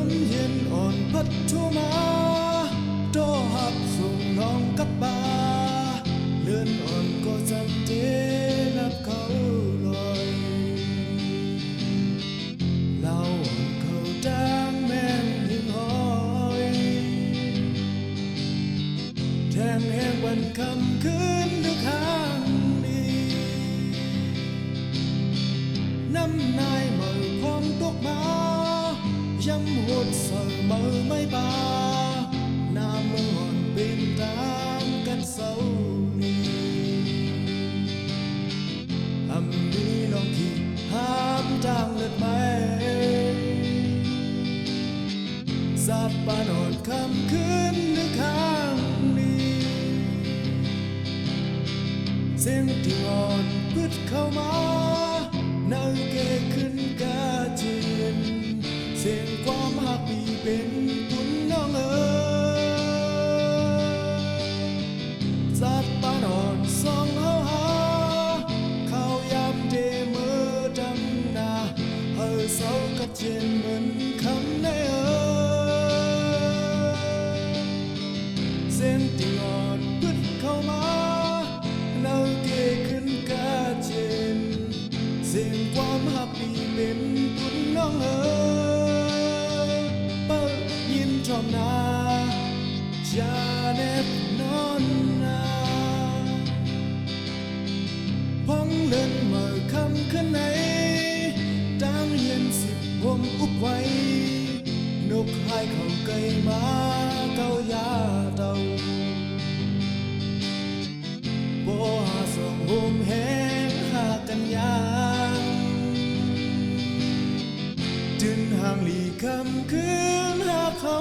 มเย็นอ่อนพัดทั่วมาโตหักส่งน้องกลับบ้าเลื่อนอ่อนก็จำเจนับเขาลอยเล่าอ่อนเขาดังแม่งหิงหอยแทงแห้งวันคำคืนดึกข้างนี้น้ำนายเมื่อพองตกมาย้ำหดเสมอไม่บาหน้าเมื่ออ่อนเป็นตามกันเศร้านี้อำนี้น้องที่ห้ามจางเลือดไหมสาบปานอ่อนคำคืนนึกข้างนี้เสียงที่อ่อนพึดเข้ามาเนาเกขึ้นกาจินเสียงความหักปีเป็นตุนน้องสัตว์ปานอ่อนส่องเฮาหาเข้ายามเดมือดำนาเฮาเศร้ากับเจนเหมือนคำในเสียงที่อ่อนพึดเข้ามาเนาเกขึ้นกาจินเสียงความหักปีเป็นตุนน้องเปิดยินจอมนาจะเน็บนอนนาพองเล่นเมื่อคำขึ้นในดังเย็นสิบวมอุบไว้นกหายเขาไกลมาเกายาเต่าบ่หาสองโฮมแห้งหากันยางดึนห่างหลีคำคืนหาเขา